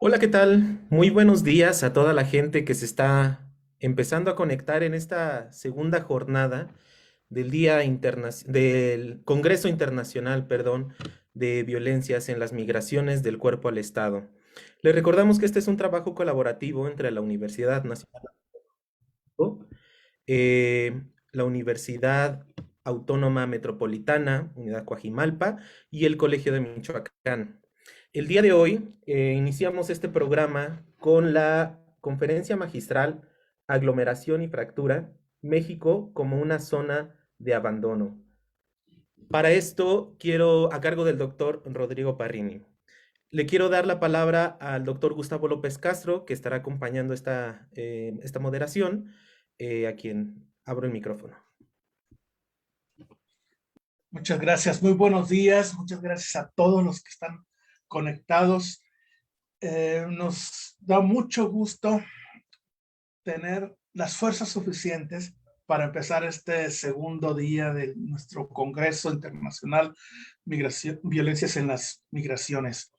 Hola, ¿qué tal? Muy buenos días a toda la gente que se está empezando a conectar en esta segunda jornada del Congreso Internacional, perdón, de Violencias en las Migraciones del Cuerpo al Estado. Les recordamos que este es un trabajo colaborativo entre la Universidad Nacional, la Universidad Autónoma Metropolitana, Unidad Coajimalpa, y el Colegio de Michoacán. El día de hoy iniciamos este programa con la conferencia magistral Aglomeración y Fractura, México como una zona de abandono. Para esto quiero, a cargo del doctor Rodrigo Parrini, le quiero dar la palabra al doctor Gustavo López Castro, que estará acompañando esta moderación, a quien abro el micrófono. Muchas gracias, muy buenos días, muchas gracias a todos los que están conectados. Nos da mucho gusto tener las fuerzas suficientes para empezar este segundo día de nuestro Congreso Internacional Violencias en las Migraciones.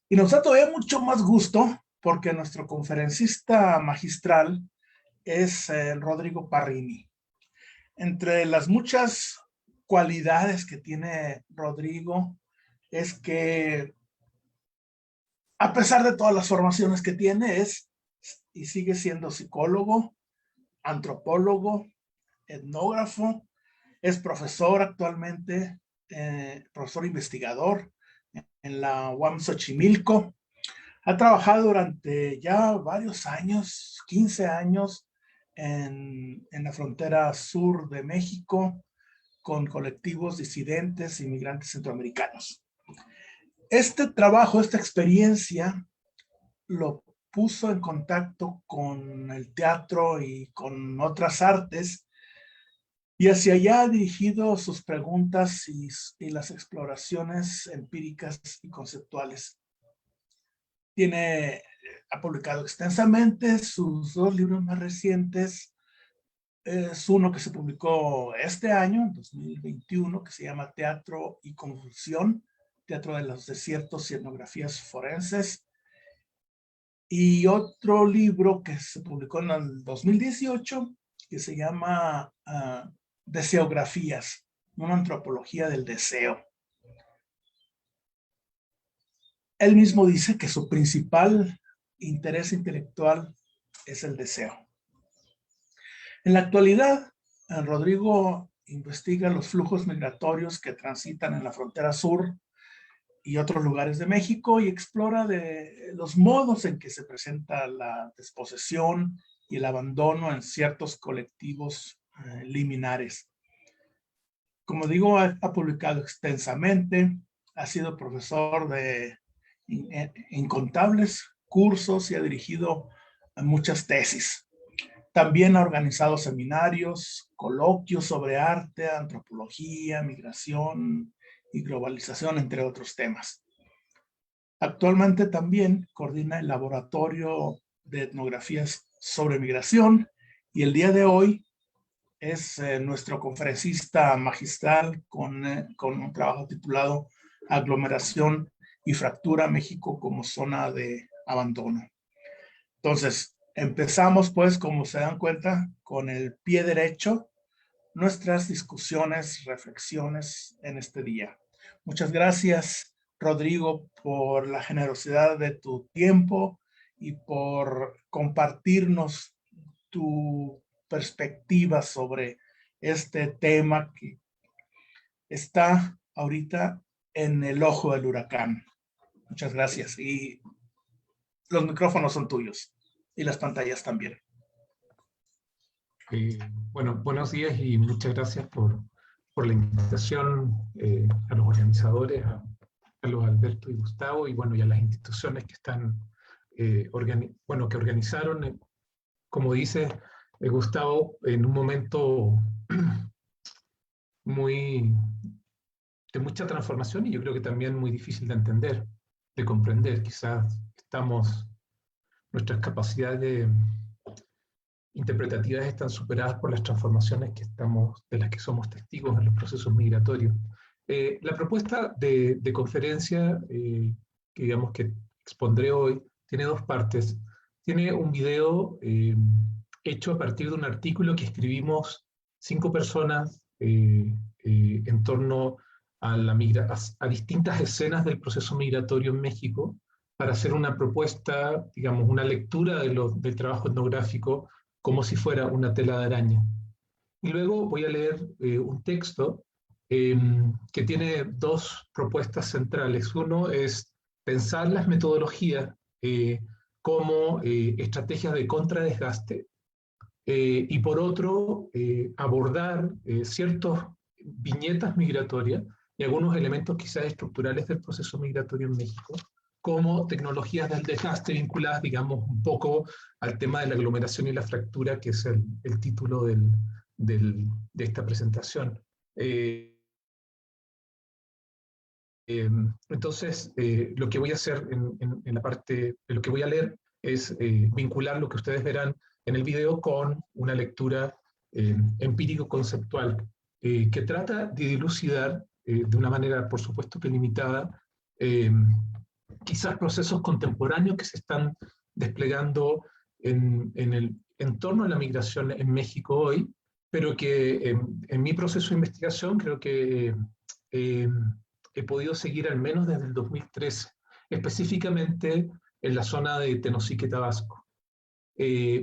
Y nos da todavía mucho más gusto porque nuestro conferencista magistral es Rodrigo Parrini. Entre las muchas cualidades que tiene Rodrigo es que a pesar de todas las formaciones que tiene, es y sigue siendo psicólogo, antropólogo, etnógrafo, es profesor actualmente, profesor investigador en la UAM Xochimilco. Ha trabajado durante ya varios años, 15 años, en la frontera sur de México, con colectivos disidentes, inmigrantes centroamericanos. Este trabajo, esta experiencia, lo puso en contacto con el teatro y con otras artes, y hacia allá ha dirigido sus preguntas y las exploraciones empíricas y conceptuales. Ha publicado extensamente. Sus dos libros más recientes es uno que se publicó este año, en 2021, que se llama Teatro y Confusión, Teatro de los Desiertos y Etnografías Forenses, y otro libro que se publicó en el 2018 que se llama Deseografías, una antropología del deseo. Él mismo dice que su principal interés intelectual es el deseo. En la actualidad, Rodrigo investiga los flujos migratorios que transitan en la frontera sur y otros lugares de México y explora de los modos en que se presenta la desposesión y el abandono en ciertos colectivos liminares. Como digo, ha publicado extensamente, ha sido profesor de incontables cursos y ha dirigido muchas tesis. También ha organizado seminarios, coloquios sobre arte, antropología, migración y globalización, entre otros temas. Actualmente también coordina el Laboratorio de Etnografías sobre Migración y el día de hoy es nuestro conferencista magistral con un trabajo titulado Aglomeración y Fractura, México como zona de abandono. Entonces, empezamos pues, como se dan cuenta, con el pie derecho nuestras discusiones, reflexiones en este día. Muchas gracias, Rodrigo, por la generosidad de tu tiempo y por compartirnos tu perspectiva sobre este tema que está ahorita en el ojo del huracán. Muchas gracias. Y los micrófonos son tuyos y las pantallas también. Bueno, buenos días y muchas gracias por la invitación a los organizadores, a los Alberto y Gustavo, y bueno, y a las instituciones que están, que organizaron, como dice Gustavo, en un momento de mucha transformación y yo creo que también muy difícil de entender, de comprender. Quizás nuestras capacidades interpretativas están superadas por las transformaciones de las que somos testigos en los procesos migratorios. La propuesta de conferencia que expondré hoy tiene dos partes. Tiene un video hecho a partir de un artículo que escribimos 5 personas en torno a distintas escenas del proceso migratorio en México, para hacer una propuesta, digamos, una lectura del trabajo etnográfico como si fuera una tela de araña. Y luego voy a leer un texto que tiene 2 propuestas centrales. Uno es pensar las metodologías como estrategias de contradesgaste, y por otro, abordar ciertas viñetas migratorias y algunos elementos quizás estructurales del proceso migratorio en México, como tecnologías del desgaste vinculadas, digamos, un poco al tema de la aglomeración y la fractura, que es el título de esta presentación. Entonces, lo que voy a hacer en la parte, lo que voy a leer es vincular lo que ustedes verán en el video con una lectura empírico-conceptual que trata de dilucidar de una manera, por supuesto que limitada, quizás procesos contemporáneos que se están desplegando en torno a la migración en México hoy, pero que en mi proceso de investigación creo que he podido seguir al menos desde el 2013, específicamente en la zona de Tenosique, Tabasco.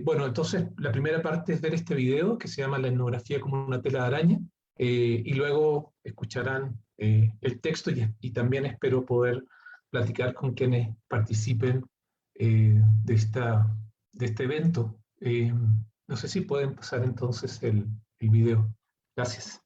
Bueno, entonces la primera parte es ver este video que se llama La etnografía como una tela de araña, y luego escucharán el texto y también espero poder platicar con quienes participen de este evento. No sé si pueden pasar entonces el video. Gracias.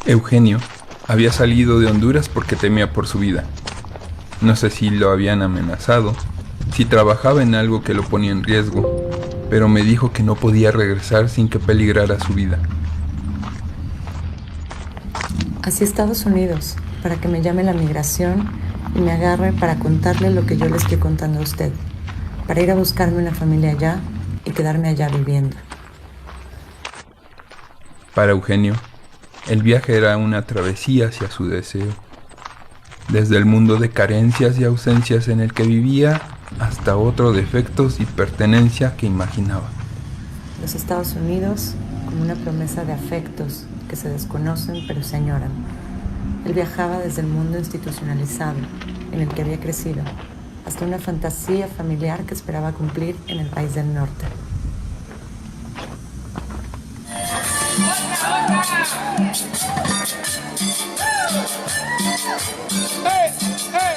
Eugenio había salido de Honduras porque temía por su vida. No sé si lo habían amenazado, si trabajaba en algo que lo ponía en riesgo, pero me dijo que no podía regresar sin que peligrara su vida. Hacia Estados Unidos, para que me llame la migración y me agarre para contarle lo que yo le estoy contando a usted, para ir a buscarme una familia allá y quedarme allá viviendo. Para Eugenio, el viaje era una travesía hacia su deseo, desde el mundo de carencias y ausencias en el que vivía hasta otro de efectos y pertenencia que imaginaba. Los Estados Unidos como una promesa de afectos que se desconocen pero se añoran. Él viajaba desde el mundo institucionalizado en el que había crecido hasta una fantasía familiar que esperaba cumplir en el país del norte. Hey, hey.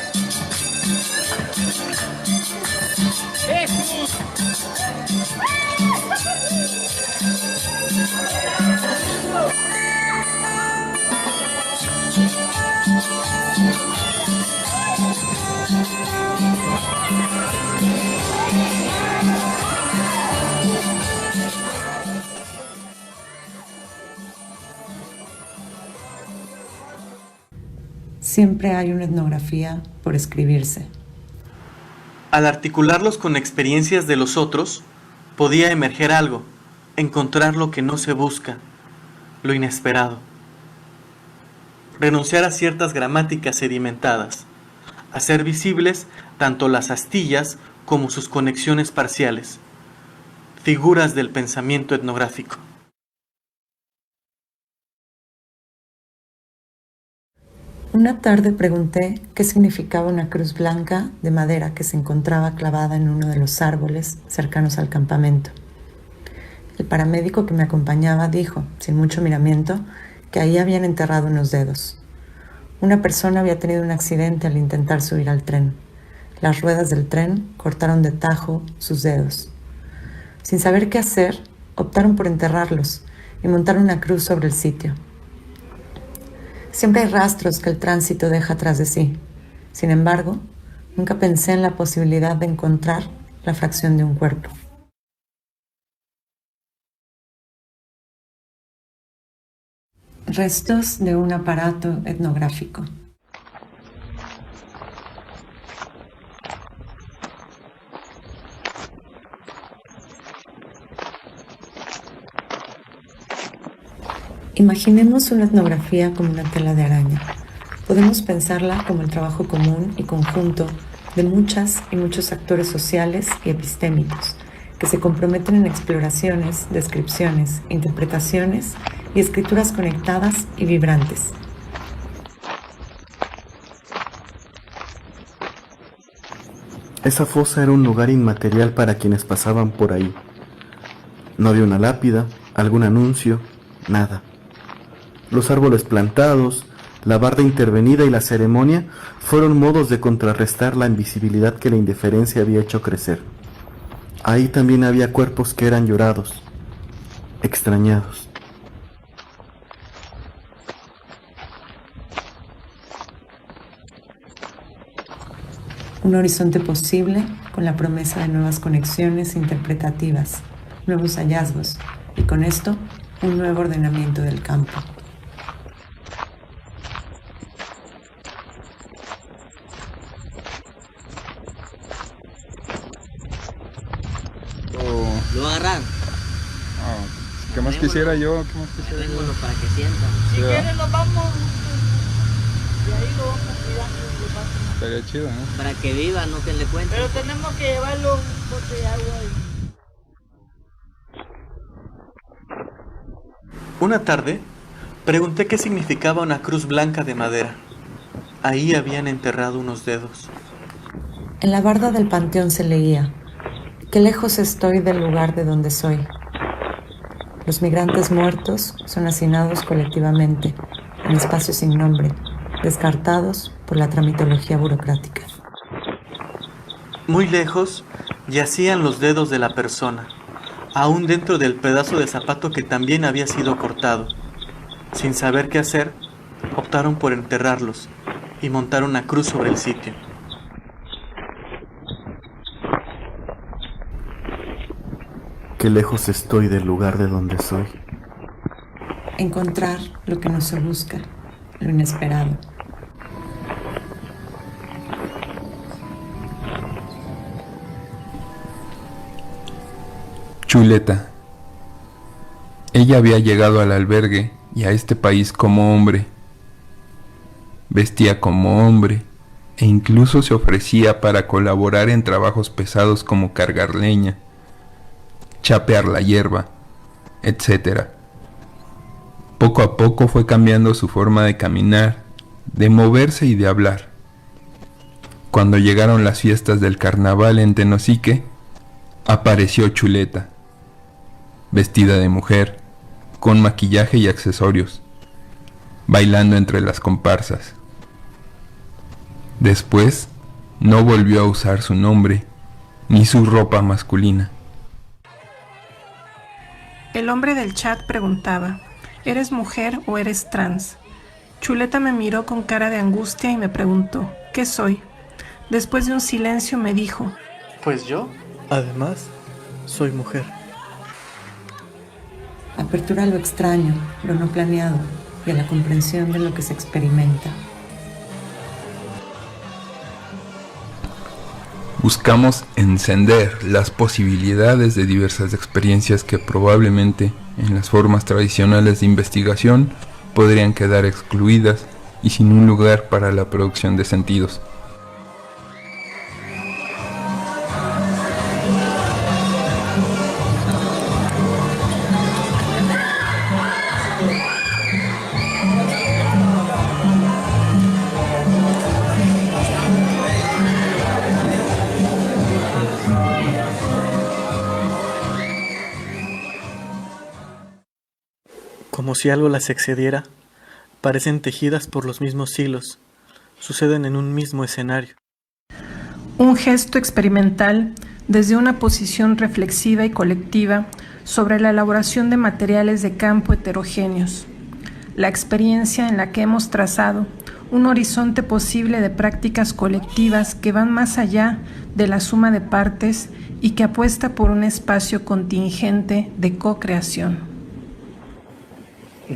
Siempre hay una etnografía por escribirse. Al articularlos con experiencias de los otros, podía emerger algo, encontrar lo que no se busca, lo inesperado. Renunciar a ciertas gramáticas sedimentadas, hacer visibles tanto las astillas como sus conexiones parciales, figuras del pensamiento etnográfico. Una tarde pregunté qué significaba una cruz blanca de madera que se encontraba clavada en uno de los árboles cercanos al campamento. El paramédico que me acompañaba dijo, sin mucho miramiento, que ahí habían enterrado unos dedos. Una persona había tenido un accidente al intentar subir al tren. Las ruedas del tren cortaron de tajo sus dedos. Sin saber qué hacer, optaron por enterrarlos y montar una cruz sobre el sitio. Siempre hay rastros que el tránsito deja tras de sí. Sin embargo, nunca pensé en la posibilidad de encontrar la fracción de un cuerpo. Restos de un aparato etnográfico. Imaginemos una etnografía como una tela de araña. Podemos pensarla como el trabajo común y conjunto de muchas y muchos actores sociales y epistémicos que se comprometen en exploraciones, descripciones, interpretaciones y escrituras conectadas y vibrantes. Esa fosa era un lugar inmaterial para quienes pasaban por ahí. No había una lápida, algún anuncio, nada. Los árboles plantados, la barda intervenida y la ceremonia fueron modos de contrarrestar la invisibilidad que la indiferencia había hecho crecer. Ahí también había cuerpos que eran llorados, extrañados. Un horizonte posible con la promesa de nuevas conexiones interpretativas, nuevos hallazgos y con esto un nuevo ordenamiento del campo. Lo agarran. ¿Qué más quisiera yo? ¿Qué más quisiera yo? Para que sientan. Si quieren nos vamos. Y ahí lo vamos cuidando. Estaría chido, ¿no? Para que vivan, no que le cuenten. Pero tenemos que llevarlo un bote de agua. Una tarde, pregunté qué significaba una cruz blanca de madera. Ahí habían enterrado unos dedos. En la barda del panteón se leía: qué lejos estoy del lugar de donde soy. Los migrantes muertos son hacinados colectivamente en espacios sin nombre, descartados por la tramitología burocrática. Muy lejos yacían los dedos de la persona, aún dentro del pedazo de zapato que también había sido cortado. Sin saber qué hacer, optaron por enterrarlos y montar una cruz sobre el sitio. Qué lejos estoy del lugar de donde soy. Encontrar lo que no se busca, lo inesperado. Chuleta. Ella había llegado al albergue y a este país como hombre. Vestía como hombre e incluso se ofrecía para colaborar en trabajos pesados como cargar leña, chapear la hierba, etc. Poco a poco fue cambiando su forma de caminar, de moverse y de hablar. Cuando llegaron las fiestas del carnaval en Tenosique, apareció Chuleta, vestida de mujer, con maquillaje y accesorios, bailando entre las comparsas. Después, no volvió a usar su nombre, ni su ropa masculina. El hombre del chat preguntaba: ¿eres mujer o eres trans? Chuleta me miró con cara de angustia y me preguntó: ¿qué soy? Después de un silencio me dijo: Pues yo, además, soy mujer. Apertura a lo extraño, lo no planeado y a la comprensión de lo que se experimenta. Buscamos encender las posibilidades de diversas experiencias que probablemente en las formas tradicionales de investigación podrían quedar excluidas y sin un lugar para la producción de sentidos. Como si algo las excediera, parecen tejidas por los mismos hilos, suceden en un mismo escenario. Un gesto experimental desde una posición reflexiva y colectiva sobre la elaboración de materiales de campo heterogéneos. La experiencia en la que hemos trazado un horizonte posible de prácticas colectivas que van más allá de la suma de partes y que apuesta por un espacio contingente de co-creación.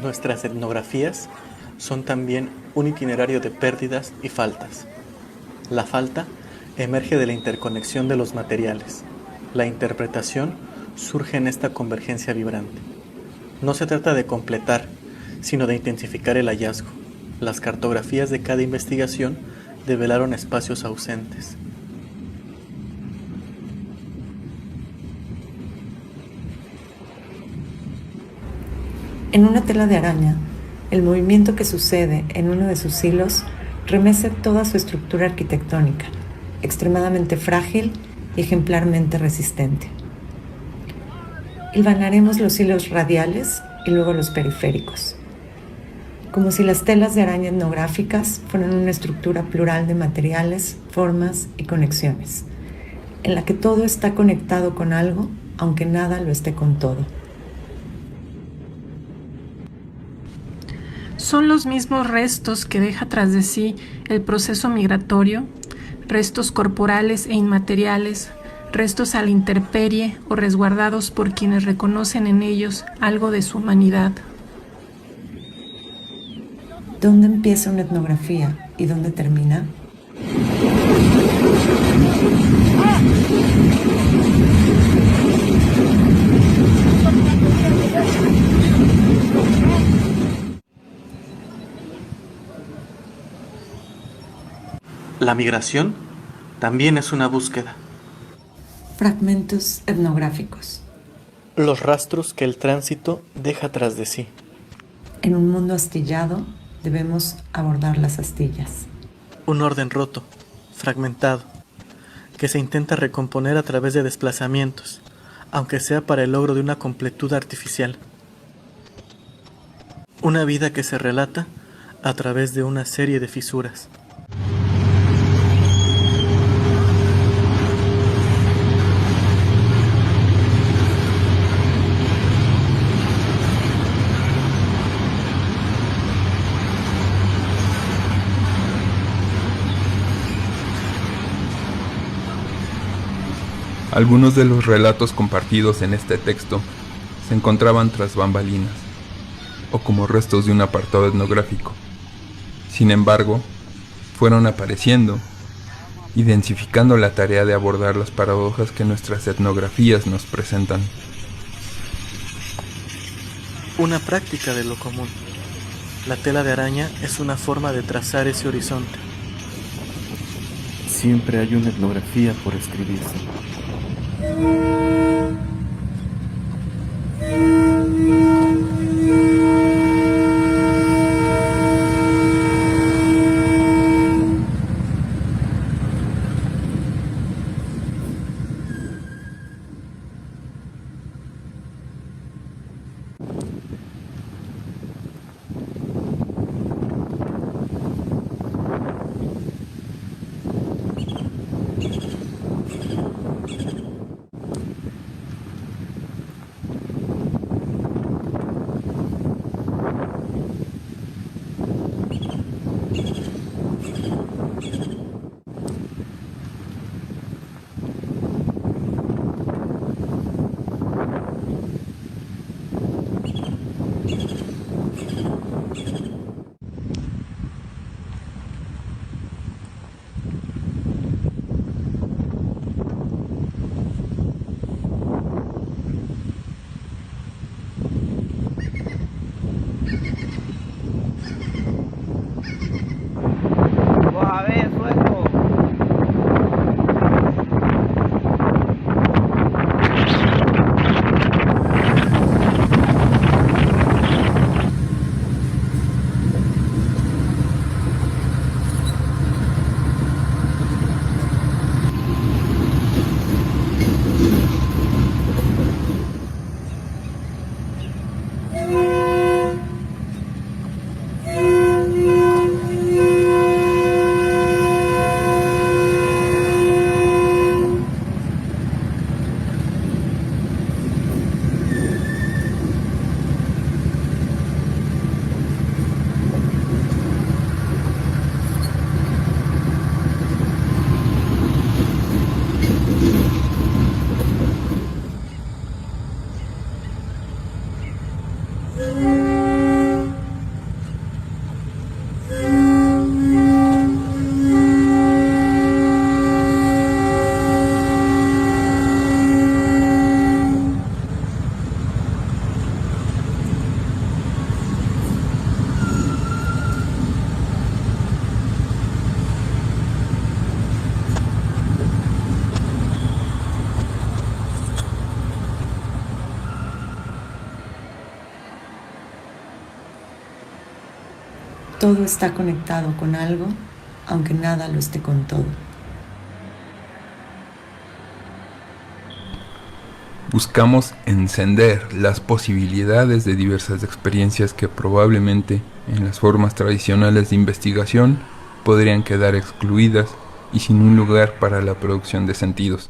Nuestras etnografías son también un itinerario de pérdidas y faltas. La falta emerge de la interconexión de los materiales. La interpretación surge en esta convergencia vibrante. No se trata de completar, sino de intensificar el hallazgo. Las cartografías de cada investigación develaron espacios ausentes. En una tela de araña, el movimiento que sucede en uno de sus hilos remece toda su estructura arquitectónica, extremadamente frágil y ejemplarmente resistente. Hilvanaremos los hilos radiales y luego los periféricos, como si las telas de araña etnográficas fueran una estructura plural de materiales, formas y conexiones, en la que todo está conectado con algo, aunque nada lo esté con todo. Son los mismos restos que deja tras de sí el proceso migratorio, restos corporales e inmateriales, restos a la intemperie o resguardados por quienes reconocen en ellos algo de su humanidad. ¿Dónde empieza una etnografía y dónde termina? La migración también es una búsqueda. Fragmentos etnográficos. Los rastros que el tránsito deja tras de sí. En un mundo astillado, debemos abordar las astillas. Un orden roto, fragmentado, que se intenta recomponer a través de desplazamientos, aunque sea para el logro de una completud artificial. Una vida que se relata a través de una serie de fisuras. Algunos de los relatos compartidos en este texto se encontraban tras bambalinas, o como restos de un apartado etnográfico. Sin embargo, fueron apareciendo y densificando la tarea de abordar las paradojas que nuestras etnografías nos presentan. Una práctica de lo común. La tela de araña es una forma de trazar ese horizonte. Siempre hay una etnografía por escribirse. Todo está conectado con algo, aunque nada lo esté con todo. Buscamos encender las posibilidades de diversas experiencias que probablemente en las formas tradicionales de investigación podrían quedar excluidas y sin un lugar para la producción de sentidos.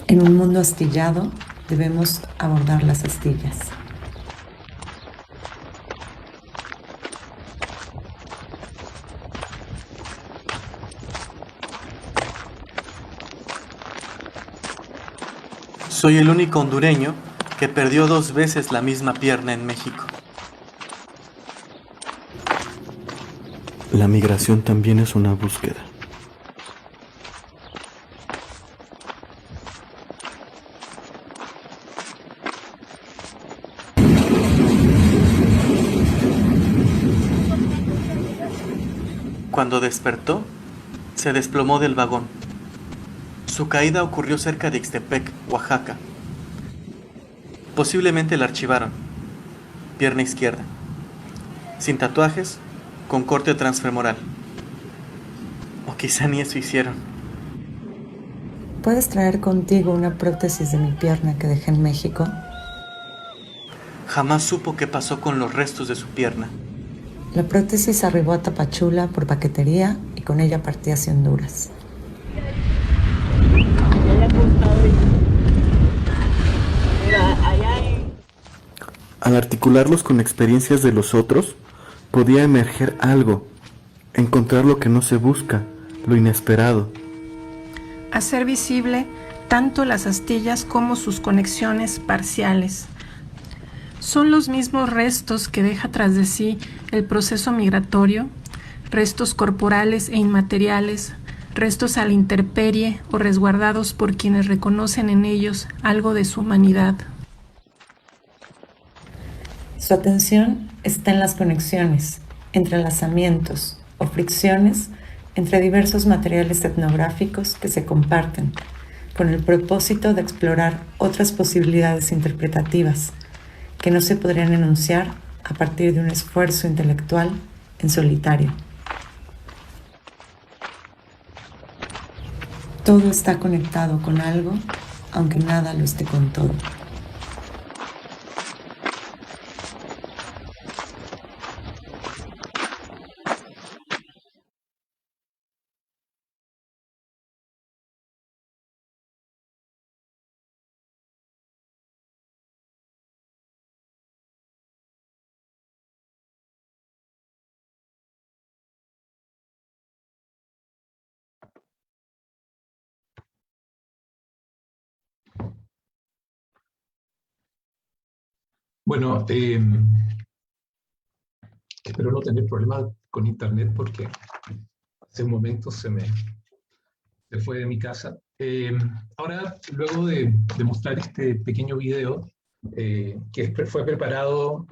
En un mundo astillado, debemos abordar las astillas. Soy el único hondureño que perdió 2 veces la misma pierna en México. La migración también es una búsqueda. Cuando despertó, se desplomó del vagón. Su caída ocurrió cerca de Ixtepec, Oaxaca. Posiblemente la archivaron. Pierna izquierda. Sin tatuajes, con corte transfemoral. O quizá ni eso hicieron. ¿Puedes traer contigo una prótesis de mi pierna que dejé en México? Jamás supo qué pasó con los restos de su pierna. La prótesis arribó a Tapachula por paquetería y con ella partí hacia Honduras. Al articularlos con experiencias de los otros, podía emerger algo, encontrar lo que no se busca, lo inesperado. Hacer visible tanto las astillas como sus conexiones parciales. Son los mismos restos que deja tras de sí el proceso migratorio, restos corporales e inmateriales, restos a la intemperie o resguardados por quienes reconocen en ellos algo de su humanidad. Su atención está en las conexiones, entrelazamientos o fricciones entre diversos materiales etnográficos que se comparten, con el propósito de explorar otras posibilidades interpretativas que no se podrían enunciar a partir de un esfuerzo intelectual en solitario. Todo está conectado con algo, aunque nada lo esté con todo. Bueno, espero no tener problemas con internet porque hace un momento se fue de mi casa. Ahora, luego de mostrar este pequeño video que fue preparado,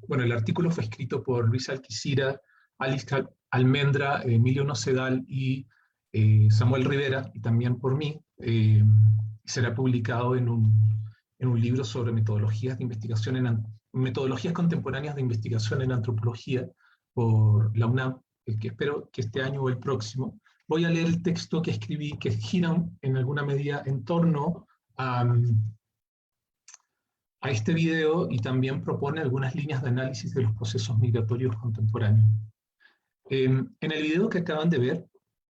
bueno, el artículo fue escrito por Luis Alquicira, Alice Almendra, Emilio Nocedal y Samuel Rivera, y también por mí. Será publicado en un libro sobre metodologías de investigación metodologías contemporáneas de investigación en antropología por la UNAM, que espero que este año o el próximo. Voy a leer el texto que escribí, que gira en alguna medida en torno a este video, y también propone algunas líneas de análisis de los procesos migratorios contemporáneos. En el video que acaban de ver,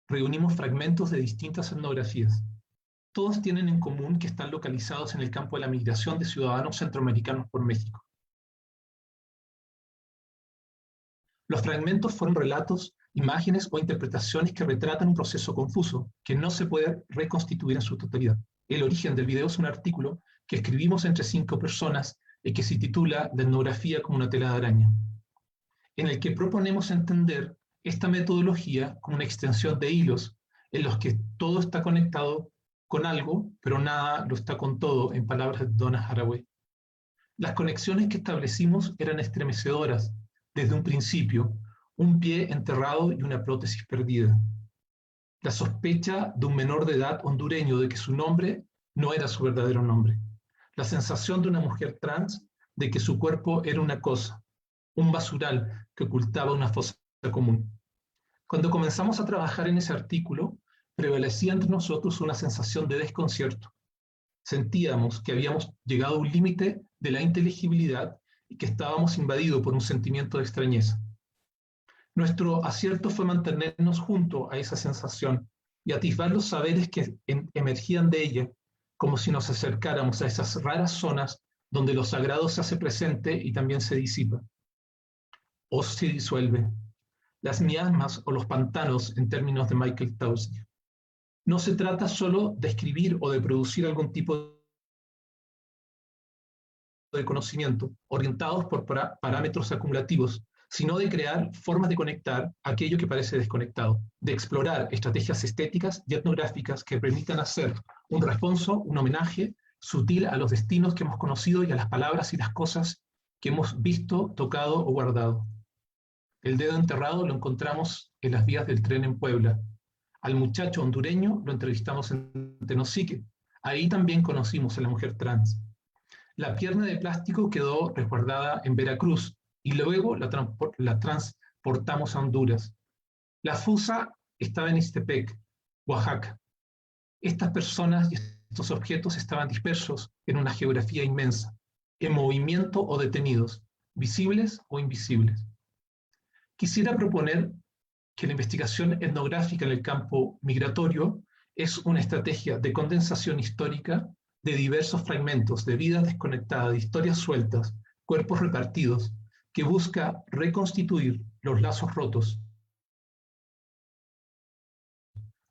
reunimos fragmentos de distintas etnografías. Todos tienen en común que están localizados en el campo de la migración de ciudadanos centroamericanos por México. Los fragmentos fueron relatos, imágenes o interpretaciones que retratan un proceso confuso, que no se puede reconstituir en su totalidad. El origen del video es un artículo que escribimos entre 5 personas y que se titula La etnografía como una tela de araña, en el que proponemos entender esta metodología como una extensión de hilos en los que todo está conectado con algo, pero nada lo está con todo, en palabras de Donna Haraway. Las conexiones que establecimos eran estremecedoras desde un principio, un pie enterrado y una prótesis perdida. La sospecha de un menor de edad hondureño de que su nombre no era su verdadero nombre. La sensación de una mujer trans de que su cuerpo era una cosa, un basural que ocultaba una fosa común. Cuando comenzamos a trabajar en ese artículo, prevalecía entre nosotros una sensación de desconcierto. Sentíamos que habíamos llegado a un límite de la inteligibilidad y que estábamos invadidos por un sentimiento de extrañeza. Nuestro acierto fue mantenernos junto a esa sensación y atisbar los saberes que emergían de ella, como si nos acercáramos a esas raras zonas donde lo sagrado se hace presente y también se disipa, o se disuelve. Las miasmas o los pantanos, en términos de Michael Taussig. No se trata solo de escribir o de producir algún tipo de conocimiento orientados por parámetros acumulativos, sino de crear formas de conectar aquello que parece desconectado, de explorar estrategias estéticas y etnográficas que permitan hacer un responso, un homenaje sutil a los destinos que hemos conocido y a las palabras y las cosas que hemos visto, tocado o guardado. El dedo enterrado lo encontramos en las vías del tren en Puebla. Al muchacho hondureño lo entrevistamos en Tenosique. Ahí también conocimos a la mujer trans. La pierna de plástico quedó resguardada en Veracruz y luego la transportamos a Honduras. La fusa estaba en Ixtepec, Oaxaca. Estas personas y estos objetos estaban dispersos en una geografía inmensa, en movimiento o detenidos, visibles o invisibles. Quisiera proponer que la investigación etnográfica en el campo migratorio es una estrategia de condensación histórica de diversos fragmentos de vidas desconectadas, de historias sueltas, cuerpos repartidos, que busca reconstituir los lazos rotos,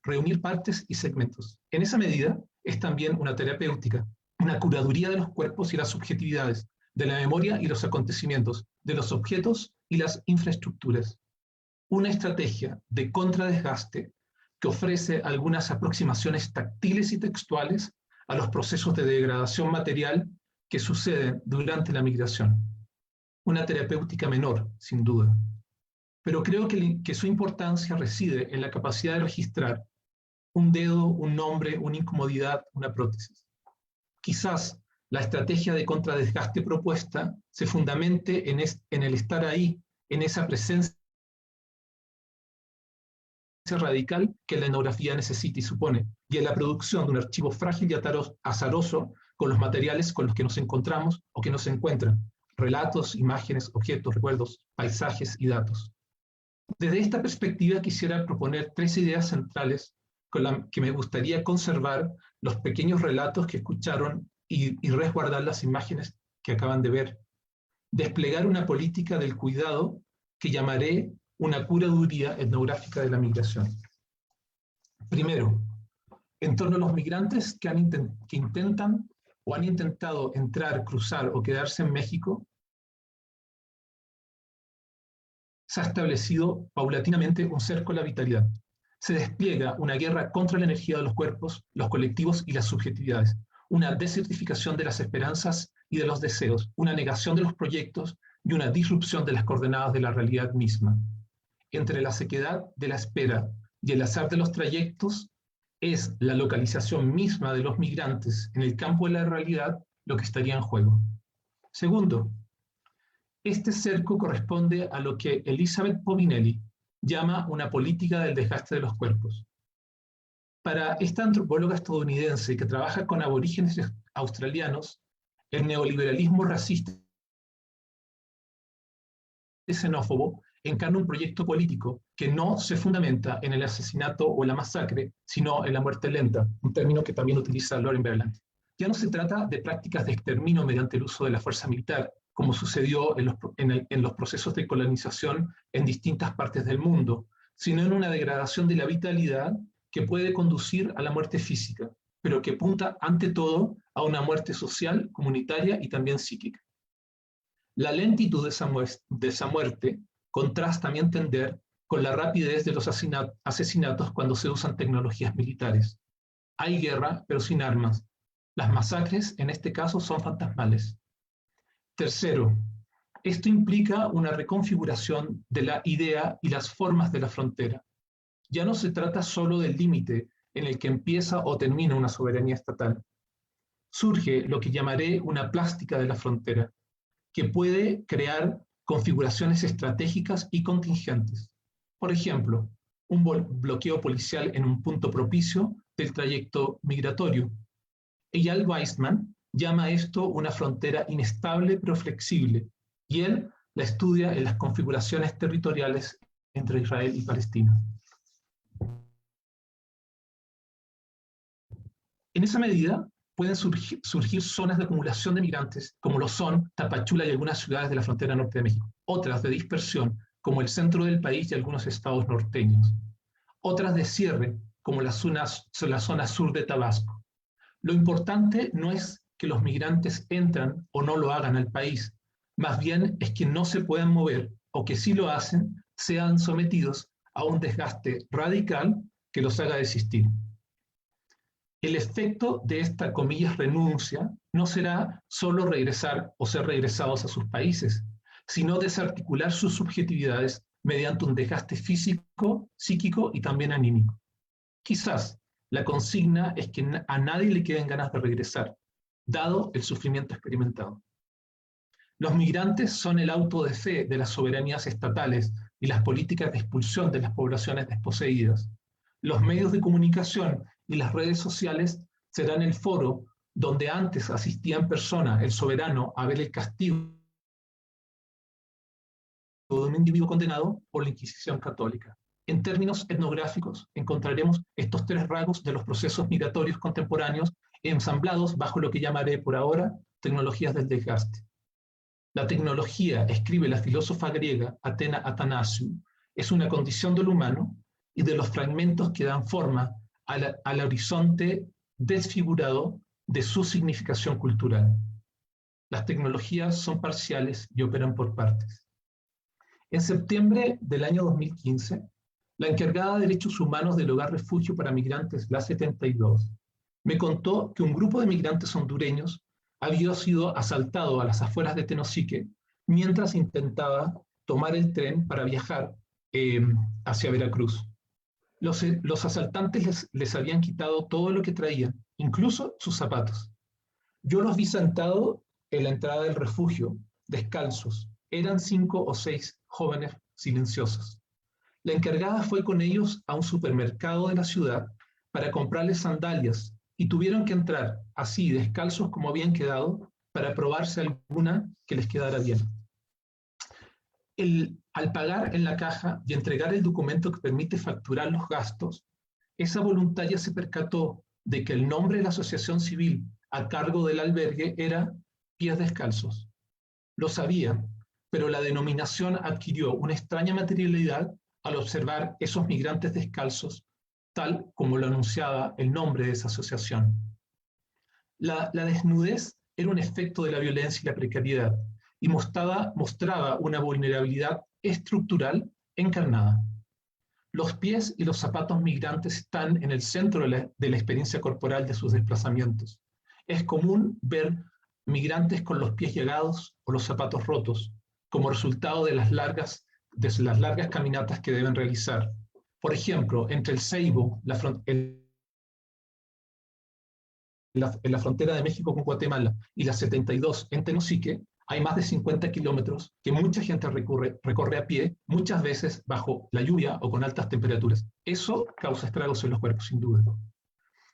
reunir partes y segmentos. En esa medida es también una terapéutica, una curaduría de los cuerpos y las subjetividades, de la memoria y los acontecimientos, de los objetos y las infraestructuras. Una estrategia de contradesgaste que ofrece algunas aproximaciones táctiles y textuales a los procesos de degradación material que suceden durante la migración. Una terapéutica menor, sin duda. Pero creo que su importancia reside en la capacidad de registrar un dedo, un nombre, una incomodidad, una prótesis. Quizás la estrategia de contradesgaste propuesta se fundamente en el estar ahí, en esa presencia radical que la etnografía necesita y supone, y en la producción de un archivo frágil y azaroso con los materiales con los que nos encontramos o que nos encuentran, relatos, imágenes, objetos, recuerdos, paisajes y datos. Desde esta perspectiva quisiera proponer 3 ideas centrales con las que me gustaría conservar los pequeños relatos que escucharon y resguardar las imágenes que acaban de ver. Desplegar una política del cuidado que llamaré una curaduría etnográfica de la migración. Primero, en torno a los migrantes que intentan o han intentado entrar, cruzar o quedarse en México, se ha establecido paulatinamente un cerco a la vitalidad. Se despliega una guerra contra la energía de los cuerpos, los colectivos y las subjetividades, una desertificación de las esperanzas y de los deseos, una negación de los proyectos y una disrupción de las coordenadas de la realidad misma. Entre la sequedad de la espera y el azar de los trayectos, es la localización misma de los migrantes en el campo de la realidad lo que estaría en juego. Segundo, este cerco corresponde a lo que Elizabeth Povinelli llama una política del desgaste de los cuerpos. Para esta antropóloga estadounidense que trabaja con aborígenes australianos, el neoliberalismo racista y xenófobo encarna un proyecto político que no se fundamenta en el asesinato o la masacre, sino en la muerte lenta, un término que también utiliza Lauren Berlant. Ya no se trata de prácticas de exterminio mediante el uso de la fuerza militar, como sucedió en los procesos de colonización en distintas partes del mundo, sino en una degradación de la vitalidad que puede conducir a la muerte física, pero que apunta ante todo a una muerte social, comunitaria y también psíquica. La lentitud de esa muerte contrasta, a mi entender, con la rapidez de los asesinatos cuando se usan tecnologías militares. Hay guerra, pero sin armas. Las masacres, en este caso, son fantasmales. Tercero, esto implica una reconfiguración de la idea y las formas de la frontera. Ya no se trata solo del límite en el que empieza o termina una soberanía estatal. Surge lo que llamaré una plástica de la frontera, que puede crear configuraciones estratégicas y contingentes. Por ejemplo, un bloqueo policial en un punto propicio del trayecto migratorio. Eyal Weizman llama esto una frontera inestable pero flexible, y él la estudia en las configuraciones territoriales entre Israel y Palestina. En esa medida, pueden surgir zonas de acumulación de migrantes, como lo son Tapachula y algunas ciudades de la frontera norte de México. Otras de dispersión, como el centro del país y algunos estados norteños. Otras de cierre, como la zona sur de Tabasco. Lo importante no es que los migrantes entran o no lo hagan al país, más bien es que no se puedan mover o que si lo hacen, sean sometidos a un desgaste radical que los haga desistir. El efecto de esta, comillas, renuncia no será solo regresar o ser regresados a sus países, sino desarticular sus subjetividades mediante un desgaste físico, psíquico y también anímico. Quizás la consigna es que a nadie le queden ganas de regresar, dado el sufrimiento experimentado. Los migrantes son el auto de fe de las soberanías estatales y las políticas de expulsión de las poblaciones desposeídas. Los medios de comunicación y las redes sociales serán el foro donde antes asistía en persona el soberano a ver el castigo de un individuo condenado por la Inquisición católica. En términos etnográficos, encontraremos estos tres rasgos de los procesos migratorios contemporáneos ensamblados bajo lo que llamaré por ahora tecnologías del desgaste. La tecnología, escribe la filósofa griega Atena Atanasiou, es una condición del humano y de los fragmentos que dan forma al horizonte desfigurado de su significación cultural. Las tecnologías son parciales y operan por partes. En septiembre del año 2015, la encargada de Derechos Humanos del Hogar Refugio para Migrantes, la 72, me contó que un grupo de migrantes hondureños había sido asaltado a las afueras de Tenosique mientras intentaba tomar el tren para viajar hacia Veracruz. Los asaltantes les habían quitado todo lo que traían, incluso sus zapatos. Yo los vi sentados en la entrada del refugio, descalzos. Eran 5 o 6 jóvenes silenciosos. La encargada fue con ellos a un supermercado de la ciudad para comprarles sandalias y tuvieron que entrar así, descalzos como habían quedado, para probarse alguna que les quedara bien. Al pagar en la caja y entregar el documento que permite facturar los gastos, esa voluntaria se percató de que el nombre de la asociación civil a cargo del albergue era Pies Descalzos. Lo sabía, pero la denominación adquirió una extraña materialidad al observar esos migrantes descalzos, tal como lo anunciaba el nombre de esa asociación. La desnudez era un efecto de la violencia y la precariedad, y mostraba una vulnerabilidad estructural encarnada. Los pies y los zapatos migrantes están en el centro de la experiencia corporal de sus desplazamientos. Es común ver migrantes con los pies llagados o los zapatos rotos, como resultado de las largas caminatas que deben realizar. Por ejemplo, entre el Ceibo, en la frontera de México con Guatemala, y la 72 en Tenosique, hay más de 50 kilómetros que mucha gente recorre a pie, muchas veces bajo la lluvia o con altas temperaturas. Eso causa estragos en los cuerpos, sin duda.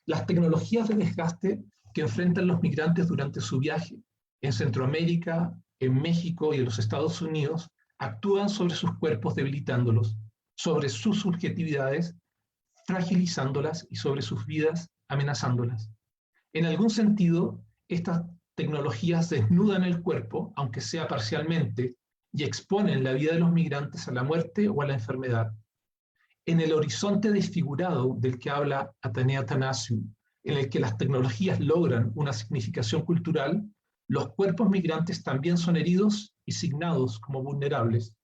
Las tecnologías de desgaste que enfrentan los migrantes durante su viaje en Centroamérica, en México y en los Estados Unidos actúan sobre sus cuerpos debilitándolos, sobre sus subjetividades fragilizándolas y sobre sus vidas amenazándolas. En algún sentido, estas tecnologías desnudan el cuerpo, aunque sea parcialmente, y exponen la vida de los migrantes a la muerte o a la enfermedad. En el horizonte desfigurado del que habla Atenea Atanasiou, en el que las tecnologías logran una significación cultural, los cuerpos migrantes también son heridos y signados como vulnerables.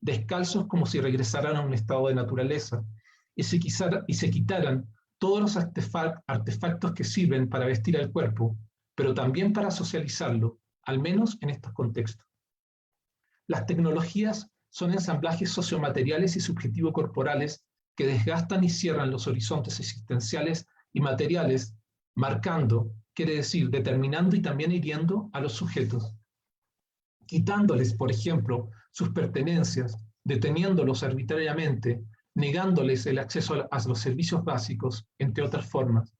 descalzos como si regresaran a un estado de naturaleza, y se quitaran todos los artefactos que sirven para vestir al cuerpo, pero también para socializarlo, al menos en estos contextos. Las tecnologías son ensamblajes sociomateriales y subjetivo-corporales que desgastan y cierran los horizontes existenciales y materiales, marcando, quiere decir, determinando y también hiriendo a los sujetos, quitándoles, por ejemplo, sus pertenencias, deteniéndolos arbitrariamente, negándoles el acceso a los servicios básicos, entre otras formas.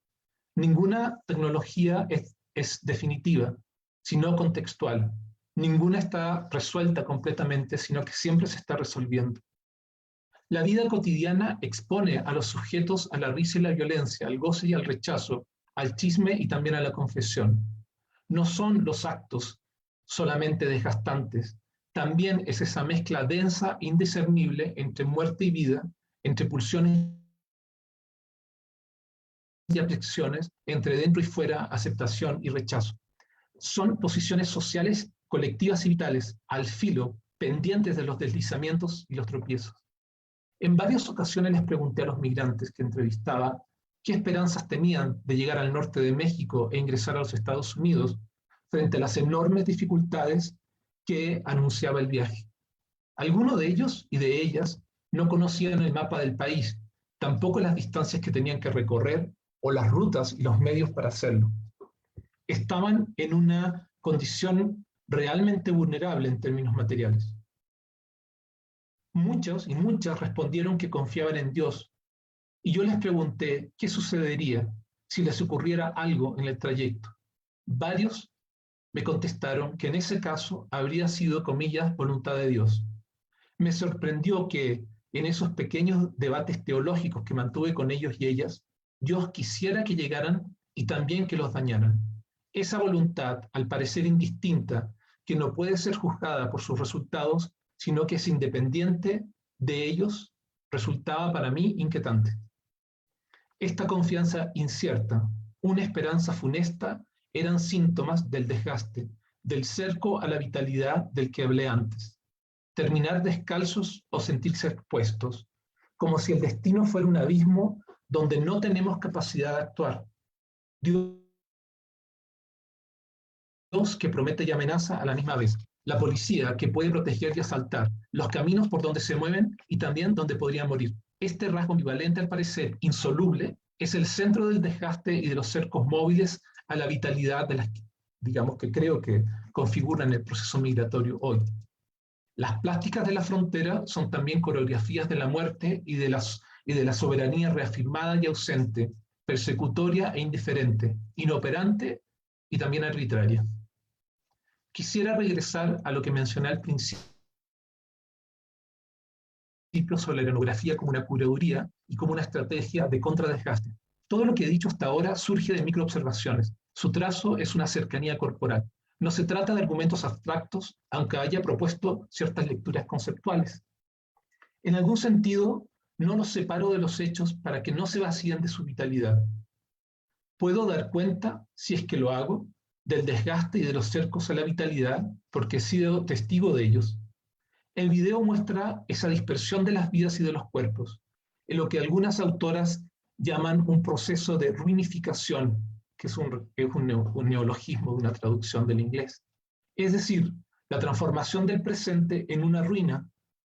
Ninguna tecnología es definitiva, sino contextual. Ninguna está resuelta completamente, sino que siempre se está resolviendo. La vida cotidiana expone a los sujetos a la risa y la violencia, al goce y al rechazo, al chisme y también a la confesión. No son los actos solamente desgastantes, también es esa mezcla densa e indiscernible entre muerte y vida, entre pulsiones y aflicciones, entre dentro y fuera, aceptación y rechazo. Son posiciones sociales, colectivas y vitales, al filo, pendientes de los deslizamientos y los tropiezos. En varias ocasiones les pregunté a los migrantes que entrevistaba qué esperanzas tenían de llegar al norte de México e ingresar a los Estados Unidos frente a las enormes dificultades que anunciaba el viaje. Algunos de ellos y de ellas no conocían el mapa del país, tampoco las distancias que tenían que recorrer o las rutas y los medios para hacerlo. Estaban en una condición realmente vulnerable en términos materiales. Muchos y muchas respondieron que confiaban en Dios, y yo les pregunté qué sucedería si les ocurriera algo en el trayecto. Varios me contestaron que en ese caso habría sido, comillas, voluntad de Dios. Me sorprendió que en esos pequeños debates teológicos que mantuve con ellos y ellas, Dios quisiera que llegaran y también que los dañaran. Esa voluntad, al parecer indistinta, que no puede ser juzgada por sus resultados, sino que es independiente de ellos, resultaba para mí inquietante. Esta confianza incierta, una esperanza funesta, eran síntomas del desgaste, del cerco a la vitalidad del que hablé antes. Terminar descalzos o sentirse expuestos, como si el destino fuera un abismo donde no tenemos capacidad de actuar. Dios que promete y amenaza a la misma vez. La policía que puede proteger y asaltar, los caminos por donde se mueven y también donde podrían morir. Este rasgo ambivalente, al parecer insoluble, es el centro del desgaste y de los cercos móviles a la vitalidad de las, digamos, que creo que configuran el proceso migratorio hoy. Las plásticas de la frontera son también coreografías de la muerte y de la soberanía reafirmada y ausente, persecutoria e indiferente, inoperante y también arbitraria. Quisiera regresar a lo que mencioné al principio sobre la etnografía como una curaduría y como una estrategia de contradesgaste. Todo lo que he dicho hasta ahora surge de microobservaciones. Su trazo es una cercanía corporal. No se trata de argumentos abstractos, aunque haya propuesto ciertas lecturas conceptuales. En algún sentido, no los separo de los hechos para que no se vacíen de su vitalidad. Puedo dar cuenta, si es que lo hago, del desgaste y de los cercos a la vitalidad, porque he sido testigo de ellos. El video muestra esa dispersión de las vidas y de los cuerpos, en lo que algunas autoras llaman un proceso de ruinificación, que es un neologismo de una traducción del inglés. Es decir, la transformación del presente en una ruina,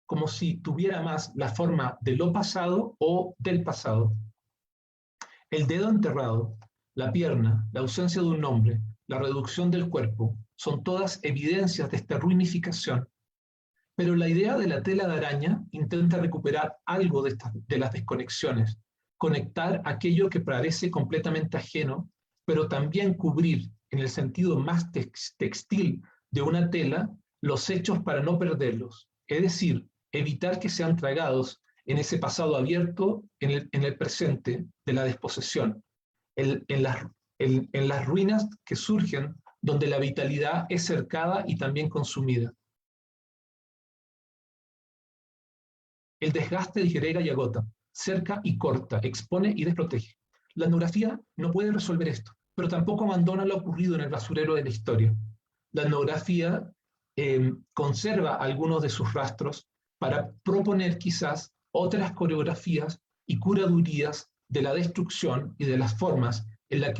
como si tuviera más la forma de lo pasado o del pasado. El dedo enterrado, la pierna, la ausencia de un nombre, la reducción del cuerpo, son todas evidencias de esta ruinificación. Pero la idea de la tela de araña intenta recuperar algo de las desconexiones, conectar aquello que parece completamente ajeno, pero también cubrir, en el sentido más textil de una tela, los hechos para no perderlos, es decir, evitar que sean tragados en ese pasado abierto en el presente de la desposesión, en las ruinas que surgen donde la vitalidad es cercada y también consumida. El desgaste disgrega y agota, cerca y corta, expone y desprotege. La etnografía no puede resolver esto, pero tampoco abandona lo ocurrido en el basurero de la historia. La etnografía conserva algunos de sus rastros, para proponer quizás otras coreografías y curadurías de la destrucción y de las formas en las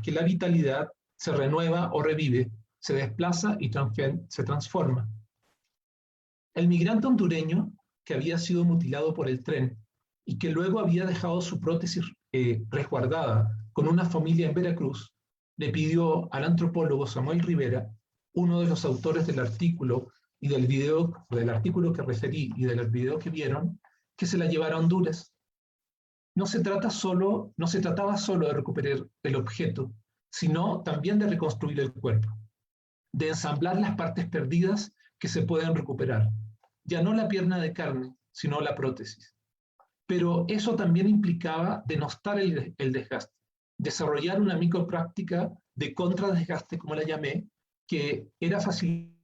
que la vitalidad se renueva o revive, se desplaza y se transforma. El migrante hondureño que había sido mutilado por el tren y que luego había dejado su prótesis resguardada con una familia en Veracruz, le pidió al antropólogo Samuel Rivera, uno de los autores del artículo y del artículo que referí y del video que vieron, que se la llevara a Honduras. No se trataba solo de recuperar el objeto, sino también de reconstruir el cuerpo, de ensamblar las partes perdidas que se pueden recuperar, ya no la pierna de carne, sino la prótesis. Pero eso también implicaba denostar el desgaste, desarrollar una micropráctica de contradesgaste, como la llamé, que era facilitada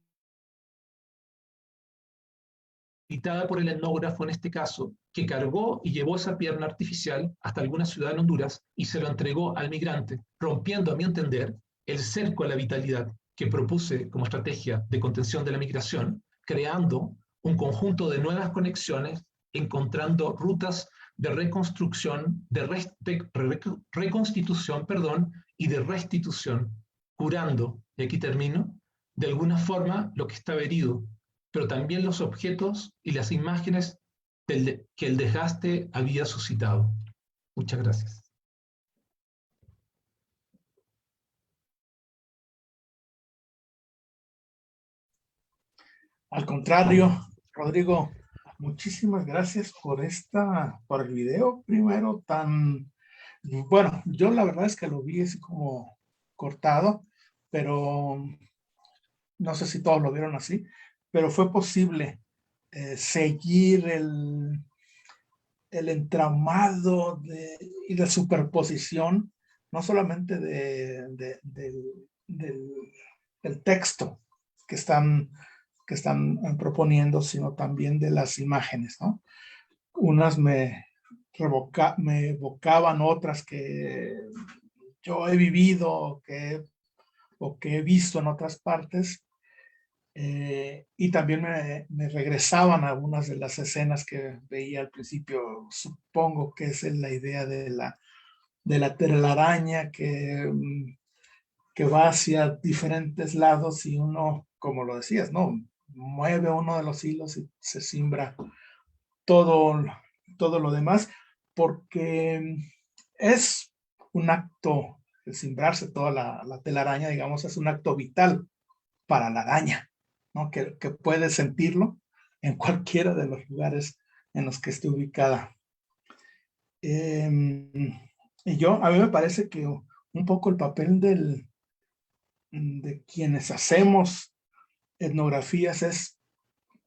por el etnógrafo en este caso, que cargó y llevó esa pierna artificial hasta alguna ciudad en Honduras y se lo entregó al migrante, rompiendo, a mi entender, el cerco a la vitalidad que propuse como estrategia de contención de la migración, creando un conjunto de nuevas conexiones, encontrando rutas de reconstrucción, reconstitución, y de restitución, curando, y aquí termino, de alguna forma lo que estaba herido, pero también los objetos y las imágenes que el desgaste había suscitado. Muchas gracias. Al contrario, Rodrigo, muchísimas gracias por por el video primero tan, bueno, yo la verdad es que lo vi así como cortado, pero no sé si todos lo vieron así, pero fue posible seguir el entramado y la superposición, no solamente del texto que están proponiendo, sino también de las imágenes, ¿no? Unas me evocaban otras que yo he vivido o que he visto en otras partes, y también me regresaban algunas de las escenas que veía al principio. Supongo que es la idea de la telaraña que va hacia diferentes lados y uno, como lo decías, ¿no? Mueve uno de los hilos y se cimbra todo lo demás, porque es un acto, el cimbrarse toda la telaraña, digamos, es un acto vital para la araña, ¿no? Que puede sentirlo en cualquiera de los lugares en los que esté ubicada. Y a mí me parece que un poco el papel de quienes hacemos etnografías es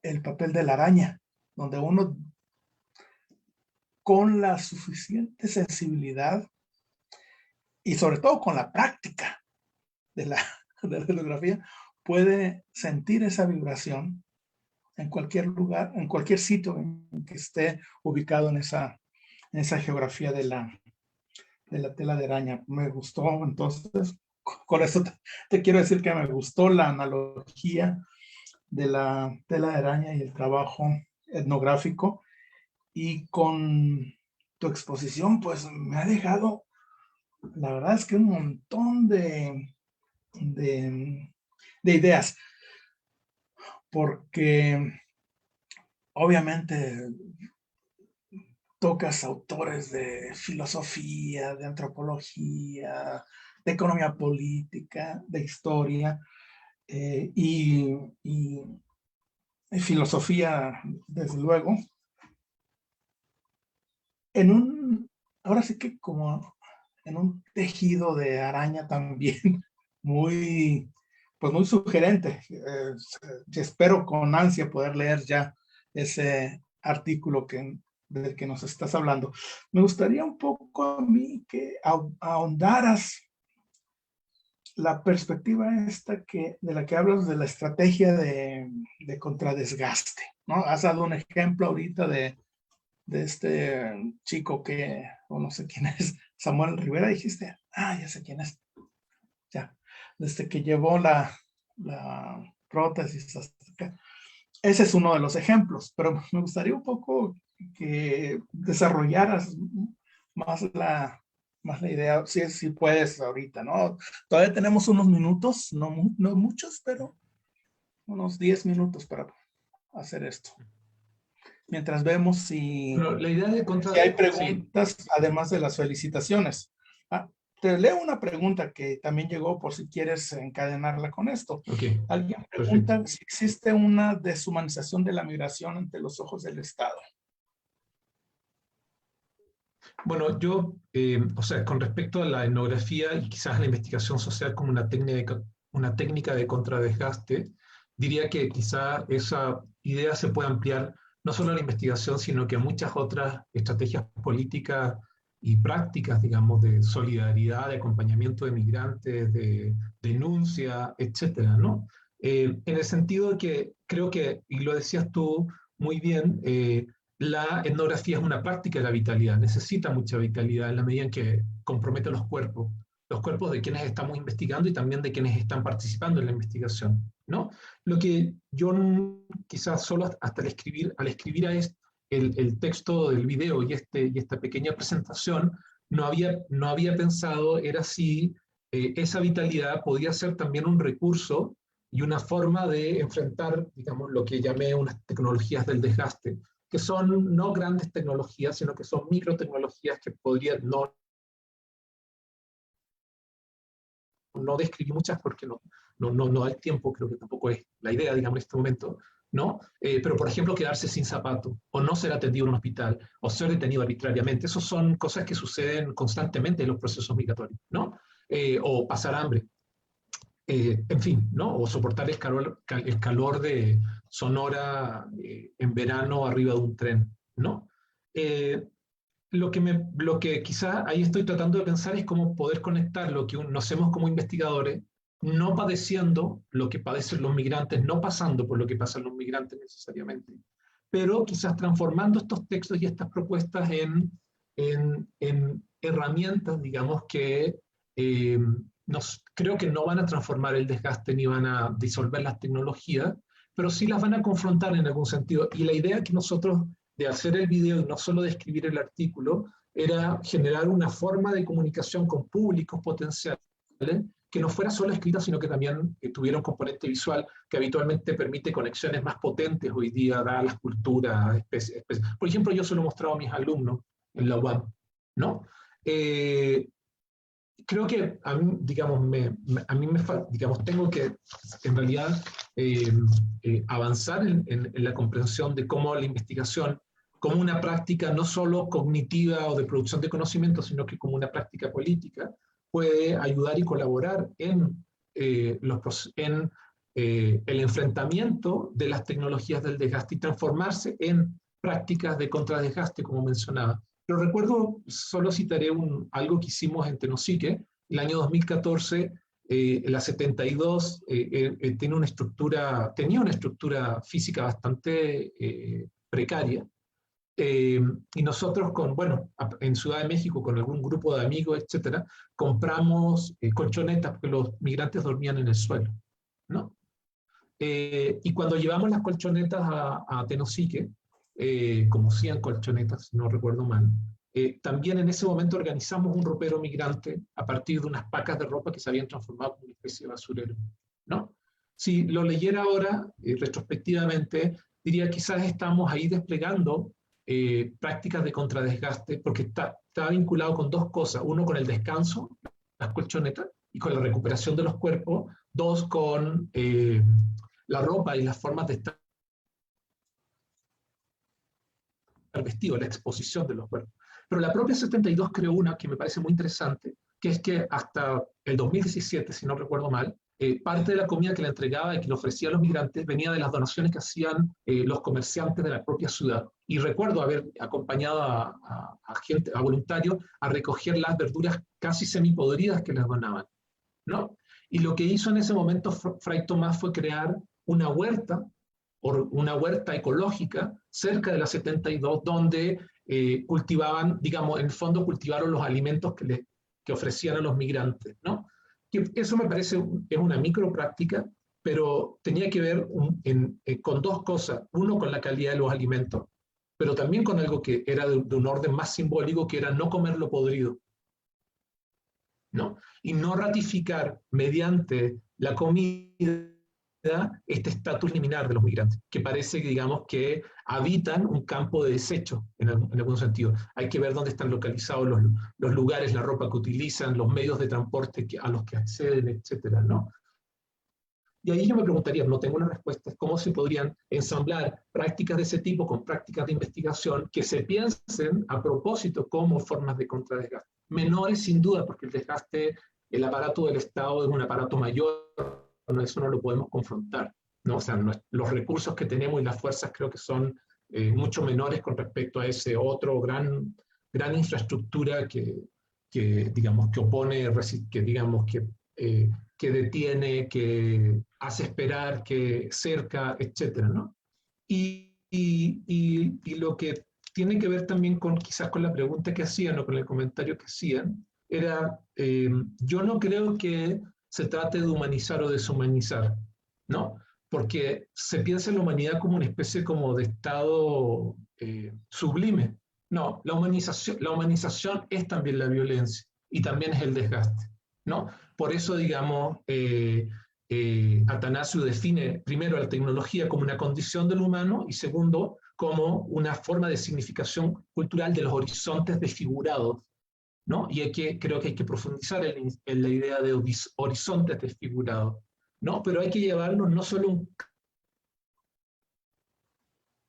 el papel de la araña, donde uno con la suficiente sensibilidad y sobre todo con la práctica de la etnografía puede sentir esa vibración en cualquier lugar, en cualquier sitio en que esté ubicado en esa geografía de la tela de araña. Me gustó, entonces, con eso te quiero decir que me gustó la analogía de la tela de araña y el trabajo etnográfico, y con tu exposición pues me ha dejado, la verdad es que un montón de ideas, porque obviamente tocas autores de filosofía, de antropología, de economía política, de historia, y filosofía, desde luego, ahora sí que como en un tejido de araña también muy, pues muy sugerente. Espero con ansia poder leer ya ese artículo del que nos estás hablando. Me gustaría un poco a mí que ahondaras la perspectiva esta de la que hablas, de la estrategia de contradesgaste, ¿no? Has dado un ejemplo ahorita de este chico o no sé quién es, Samuel Rivera, dijiste, ya sé quién es, ya, desde que llevó la prótesis hasta acá. ese es uno de los ejemplos, pero me gustaría un poco que desarrollaras más la idea, si puedes ahorita, ¿no? Todavía tenemos unos minutos, no muchos, pero unos 10 minutos para hacer esto. Mientras vemos si la idea de si hay preguntas, sí, además de las felicitaciones. Te leo una pregunta que también llegó por si quieres encadenarla con esto. Okay. Alguien pregunta si existe una deshumanización de la migración ante los ojos del Estado. Bueno, yo, o sea, con respecto a la etnografía y quizás a la investigación social como una técnica de contradesgaste, diría que quizá esa idea se puede ampliar no solo a la investigación, sino que a muchas otras estrategias políticas y prácticas, digamos, de solidaridad, de acompañamiento de migrantes, de denuncia, etcétera, ¿no? En el sentido de que creo que, y lo decías tú muy bien, la etnografía es una práctica de la vitalidad, necesita mucha vitalidad en la medida en que compromete los cuerpos de quienes estamos investigando y también de quienes están participando en la investigación, ¿no? Lo que yo quizás solo hasta al escribir el texto del video y esta pequeña presentación, no había pensado era si esa vitalidad podía ser también un recurso y una forma de enfrentar, digamos, lo que llamé unas tecnologías del desgaste, que son no grandes tecnologías, sino que son microtecnologías que podrían no describir muchas porque no hay tiempo, creo que tampoco es la idea, digamos, en este momento, ¿no? Pero, por ejemplo, quedarse sin zapato, o no ser atendido en un hospital, o ser detenido arbitrariamente, esas son cosas que suceden constantemente en los procesos migratorios, ¿no? O pasar hambre, en fin, ¿no? O soportar el calor de Sonora en verano arriba de un tren, ¿no? Lo que quizá ahí estoy tratando de pensar es cómo poder conectar lo que nos hacemos como investigadores, no padeciendo lo que padecen los migrantes, no pasando por lo que pasan los migrantes necesariamente, pero quizás transformando estos textos y estas propuestas en herramientas, digamos, que creo que no van a transformar el desgaste ni van a disolver las tecnologías, pero sí las van a confrontar en algún sentido. Y la idea que nosotros de hacer el video y no solo de escribir el artículo, era generar una forma de comunicación con públicos potenciales que no fuera solo escrita, sino que también tuviera un componente visual que habitualmente permite conexiones más potentes hoy día, dadas las culturas, especies. Por ejemplo, yo se lo he mostrado a mis alumnos en la UAM, ¿no? Creo que a mí, digamos, digamos, tengo que, en realidad, avanzar en la comprensión de cómo la investigación, como una práctica no solo cognitiva o de producción de conocimiento, sino que como una práctica política, puede ayudar y colaborar en el enfrentamiento de las tecnologías del desgaste y transformarse en prácticas de contradesgaste, como mencionaba. Pero recuerdo, solo citaré algo que hicimos en Tenosique, el año 2014, la 72 tenía una estructura física bastante precaria, y nosotros en Ciudad de México, con algún grupo de amigos, etcétera, compramos colchonetas porque los migrantes dormían en el suelo, ¿no? Y cuando llevamos las colchonetas a Tenosique, como 100 colchonetas, si no recuerdo mal, también en ese momento organizamos un ropero migrante a partir de unas pacas de ropa que se habían transformado en una especie de basurero, ¿no? Si lo leyera ahora, retrospectivamente, diría quizás estamos ahí desplegando prácticas de contradesgaste, porque está vinculado con dos cosas: uno, con el descanso, las colchonetas, y con la recuperación de los cuerpos; dos, con la ropa y las formas de estar vestido, la exposición de los cuerpos. Pero la propia 72 creó una que me parece muy interesante, que es que hasta el 2017, si no recuerdo mal, parte de la comida que le entregaba y que le ofrecía a los migrantes venía de las donaciones que hacían los comerciantes de la propia ciudad. Y recuerdo haber acompañado a voluntarios a recoger las verduras casi semipodridas que les donaban, ¿no? Y lo que hizo en ese momento Fray Tomás fue crear una huerta ecológica cerca de la 72, donde cultivaban, digamos, en el fondo cultivaron los alimentos que ofrecían a los migrantes, ¿no? Que eso me parece es una micropráctica, pero tenía que ver con dos cosas. Uno, con la calidad de los alimentos, pero también con algo que era de un orden más simbólico, que era no comer lo podrido, ¿no? Y no ratificar mediante la comida este estatus liminar de los migrantes, que parece que, digamos, que habitan un campo de desecho, en algún sentido. Hay que ver dónde están localizados los lugares, la ropa que utilizan, los medios de transporte a los que acceden, etcétera, ¿no? Y ahí yo me preguntaría, no tengo una respuesta, cómo se podrían ensamblar prácticas de ese tipo con prácticas de investigación que se piensen a propósito como formas de contradesgaste. Menores sin duda, porque el desgaste, el aparato del Estado es un aparato mayor, eso no lo podemos confrontar, ¿no? O sea, los recursos que tenemos y las fuerzas creo que son mucho menores con respecto a ese otro gran infraestructura digamos, que opone, que digamos, que detiene, que hace esperar, que cerca, etcétera, ¿no? Y lo que tiene que ver también quizás con la pregunta que hacían o con el comentario que hacían, era, yo no creo que se trate de humanizar o deshumanizar, ¿no? Porque se piensa en la humanidad como una especie como de estado sublime. No, la humanización es también la violencia y también es el desgaste, ¿no? Por eso, digamos, Atanasio define primero la tecnología como una condición del humano y segundo, como una forma de significación cultural de los horizontes desfigurados, ¿no? Y creo que hay que profundizar en la idea de horizontes desfigurados, ¿no? Pero hay que llevarlo no solo a un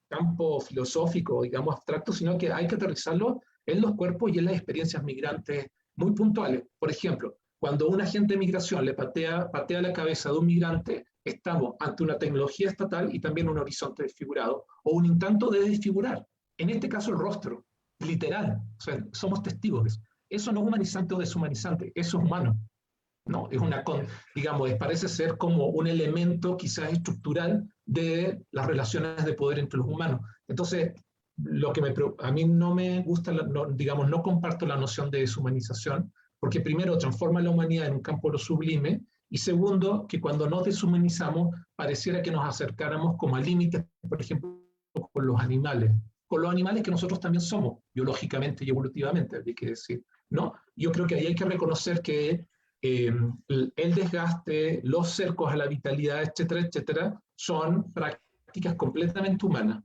campo filosófico, digamos, abstracto, sino que hay que aterrizarlo en los cuerpos y en las experiencias migrantes muy puntuales. Por ejemplo, cuando un agente de migración le patea la cabeza de un migrante, estamos ante una tecnología estatal y también un horizonte desfigurado, o un intento de desfigurar. En este caso el rostro, literal. O sea, somos testigos de eso. Eso no es humanizante o deshumanizante, eso es humano. No, es digamos, parece ser como un elemento quizás estructural de las relaciones de poder entre los humanos. Entonces, a mí no me gusta, digamos, no comparto la noción de deshumanización, porque primero transforma la humanidad en un campo de lo sublime, y segundo, que cuando nos deshumanizamos, pareciera que nos acercáramos como a límites, por ejemplo, con los animales que nosotros también somos, biológicamente y evolutivamente, hay que decir, ¿no? Yo creo que ahí hay que reconocer que el desgaste, los cercos a la vitalidad, etcétera, etcétera, son prácticas completamente humanas,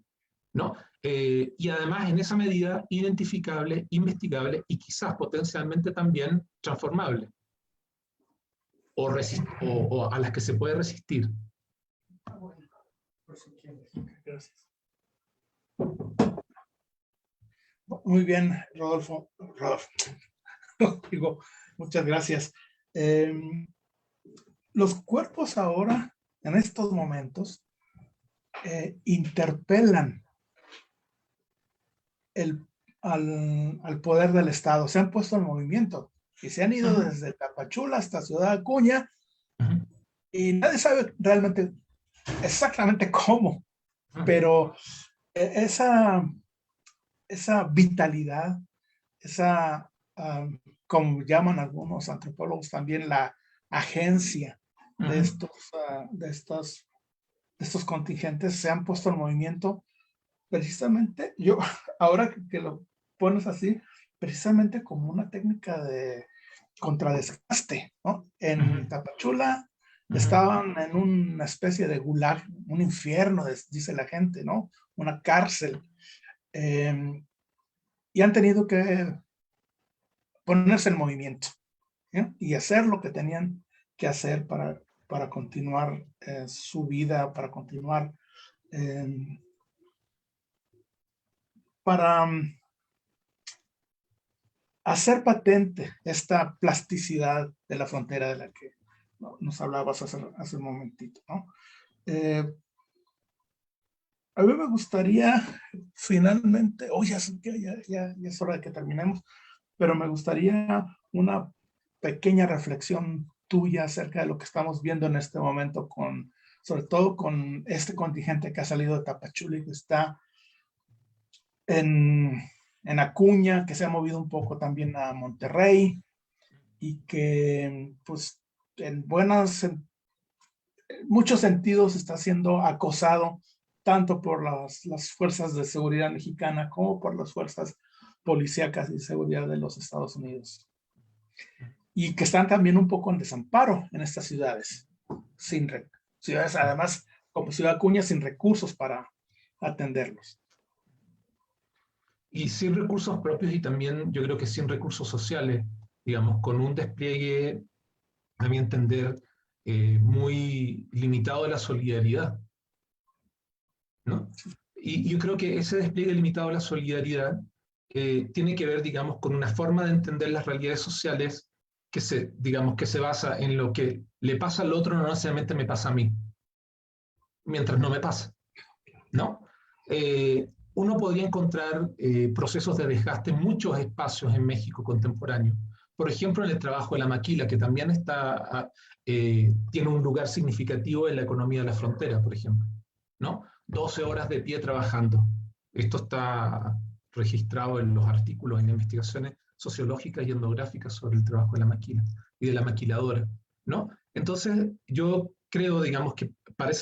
¿no? Y además, en esa medida, identificable, investigable y quizás potencialmente también transformable, o a las que se puede resistir. Gracias. Muy bien, Rodolfo. Digo, muchas gracias. Los cuerpos ahora, en estos momentos, interpelan al poder del Estado, se han puesto en movimiento y se han ido desde Tapachula hasta Ciudad Acuña y nadie sabe realmente exactamente cómo, pero esa vitalidad, como llaman algunos antropólogos también, la agencia de estos contingentes se han puesto en movimiento precisamente, ahora que lo pones así, precisamente como una técnica de contradesgaste, ¿no? En Tapachula estaban en una especie de gulag, un infierno, dice la gente, ¿no? Una cárcel. Y han tenido que ponerse en movimiento, ¿sí? Y hacer lo que tenían que hacer para continuar su vida, para continuar, para hacer patente esta plasticidad de la frontera de la que nos hablabas hace un momentito, ¿no? A mí me gustaría finalmente, ya es hora de que terminemos, pero me gustaría una pequeña reflexión tuya acerca de lo que estamos viendo en este momento, sobre todo con este contingente que ha salido de Tapachula y que está en Acuña, que se ha movido un poco también a Monterrey y que pues en en muchos sentidos está siendo acosado tanto por las fuerzas de seguridad mexicana como por las fuerzas policíacas y de seguridad de los Estados Unidos. Y que están también un poco en desamparo en estas ciudades, ciudades además como Ciudad Acuña sin recursos para atenderlos. Y sin recursos propios y también yo creo que sin recursos sociales, digamos, con un despliegue, a mi entender, muy limitado de la solidaridad, ¿no? Y yo creo que ese despliegue limitado de la solidaridad tiene que ver, digamos, con una forma de entender las realidades sociales digamos, que se basa en lo que le pasa al otro, no necesariamente me pasa a mí, mientras no me pasa, ¿no? Uno podría encontrar procesos de desgaste en muchos espacios en México contemporáneo. Por ejemplo, en el trabajo de la maquila, que también tiene un lugar significativo en la economía de la frontera, por ejemplo, ¿no? 12 horas de pie trabajando. Esto está registrado en los artículos, en investigaciones sociológicas y etnográficas sobre el trabajo de la maquila y de la maquiladora, ¿no? Entonces, yo creo, digamos, que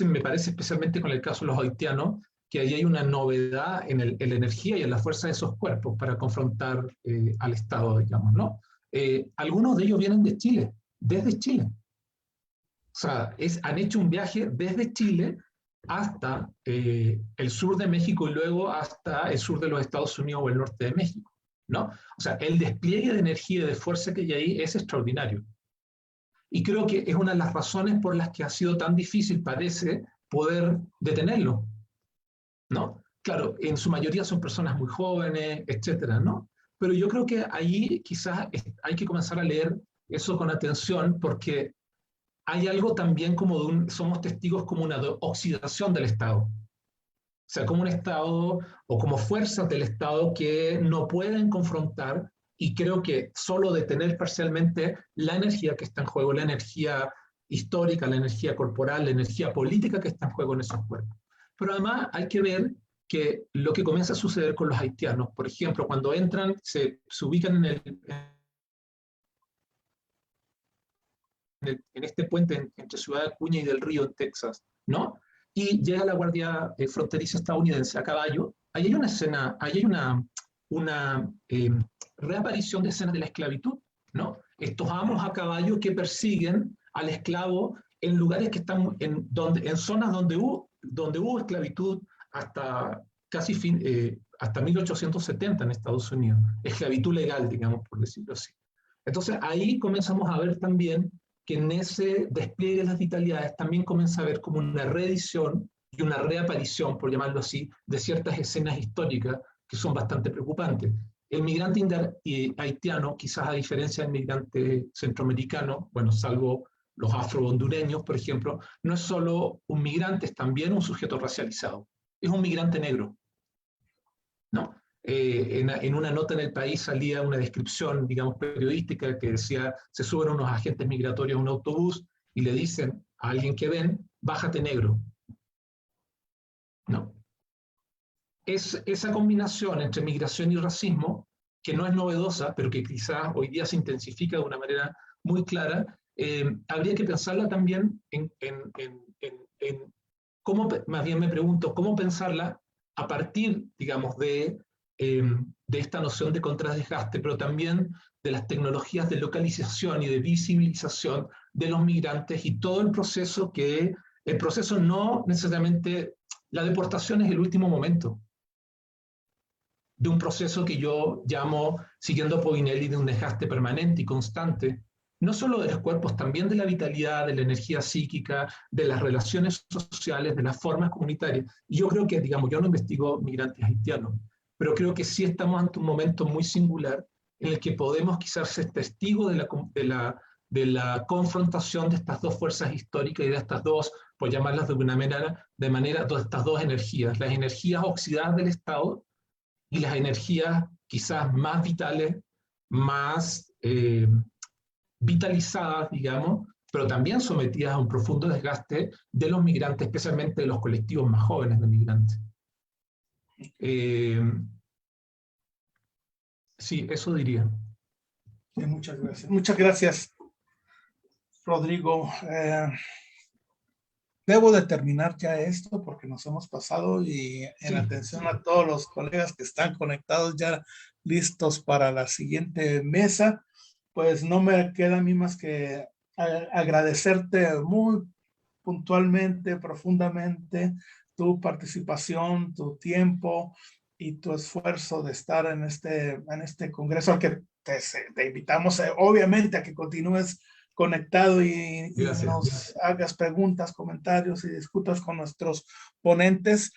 me parece especialmente con el caso de los haitianos, que ahí hay una novedad en la energía y en la fuerza de esos cuerpos para confrontar al Estado, digamos, ¿no? Algunos de ellos vienen de Chile, desde Chile. O sea, han hecho un viaje desde Chile hasta el sur de México y luego hasta el sur de los Estados Unidos o el norte de México, ¿no? O sea, el despliegue de energía y de fuerza que hay ahí es extraordinario. Y creo que es una de las razones por las que ha sido tan difícil, parece, poder detenerlo, ¿no? Claro, en su mayoría son personas muy jóvenes, etcétera, ¿no? Pero yo creo que ahí quizás hay que comenzar a leer eso con atención porque hay algo también como somos testigos como una oxidación del Estado. O sea, como un Estado o como fuerzas del Estado que no pueden confrontar, y creo que solo detener parcialmente la energía que está en juego, la energía histórica, la energía corporal, la energía política que está en juego en esos cuerpos. Pero además hay que ver que lo que comienza a suceder con los haitianos, por ejemplo, cuando entran, se ubican en este puente entre Ciudad Acuña y Del Río, en Texas, ¿no? Y llega la Guardia Fronteriza estadounidense a caballo. Ahí hay una escena, ahí hay una reaparición de escenas de la esclavitud, ¿no? Estos amos a caballo que persiguen al esclavo en lugares que están, en zonas donde hubo esclavitud hasta hasta 1870 en Estados Unidos, esclavitud legal, digamos, por decirlo así. Entonces ahí comenzamos a ver también que en ese despliegue de las vitalidades también comienza a haber como una reedición y una reaparición, por llamarlo así, de ciertas escenas históricas que son bastante preocupantes. El migrante haitiano, quizás a diferencia del migrante centroamericano, bueno, salvo los afro-hondureños, por ejemplo, no es solo un migrante, es también un sujeto racializado. Es un migrante negro, ¿no? En una nota en El País salía una descripción, digamos, periodística que decía, se suben unos agentes migratorios a un autobús y le dicen a alguien que ven, bájate negro, ¿no? Es esa combinación entre migración y racismo, que no es novedosa, pero que quizás hoy día se intensifica de una manera muy clara, habría que pensarla también en cómo, más bien me pregunto, cómo pensarla a partir, digamos, de esta noción de contradesgaste, pero también de las tecnologías de localización y de visibilización de los migrantes y todo el proceso no necesariamente, la deportación es el último momento de un proceso que yo llamo, siguiendo a Povinelli, de un desgaste permanente y constante, no solo de los cuerpos, también de la vitalidad, de la energía psíquica, de las relaciones sociales, de las formas comunitarias. Y yo creo que, digamos, yo no investigo migrantes haitianos, pero creo que sí estamos ante un momento muy singular en el que podemos quizás ser testigos de la confrontación de estas dos fuerzas históricas y de estas dos, por llamarlas de una manera, de estas dos energías, las energías oxidadas del Estado y las energías quizás más vitales, más vitalizadas, digamos, pero también sometidas a un profundo desgaste de los migrantes, especialmente de los colectivos más jóvenes de migrantes. Sí, eso diría. Sí, muchas gracias. Muchas gracias, Rodrigo. debo de terminar ya esto porque nos hemos pasado y en Sí, atención sí. a todos los colegas que están conectados ya listos para la siguiente mesa, pues no me queda a mí más que agradecerte muy puntualmente, profundamente tu participación, tu tiempo y tu esfuerzo de estar en este congreso al que te invitamos obviamente a que continúes conectado y Gracias. nos hagas preguntas, comentarios y discutas con nuestros ponentes.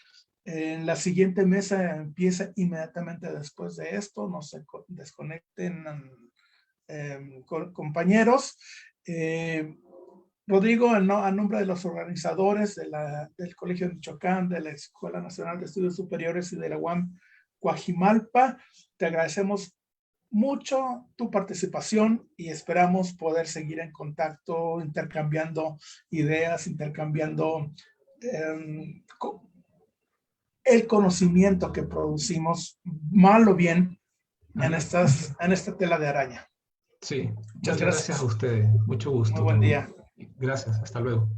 En la siguiente mesa empieza inmediatamente después de esto, no se desconecten compañeros. Rodrigo, a nombre de los organizadores del Colegio de Michoacán, de la Escuela Nacional de Estudios Superiores y de la UAM Coajimalpa, te agradecemos mucho tu participación y esperamos poder seguir en contacto, intercambiando ideas, intercambiando el conocimiento que producimos, mal o bien, en esta tela de araña. Sí, Muchas gracias a gracias. ustedes. Mucho gusto. Muy buen día. Gracias, hasta luego.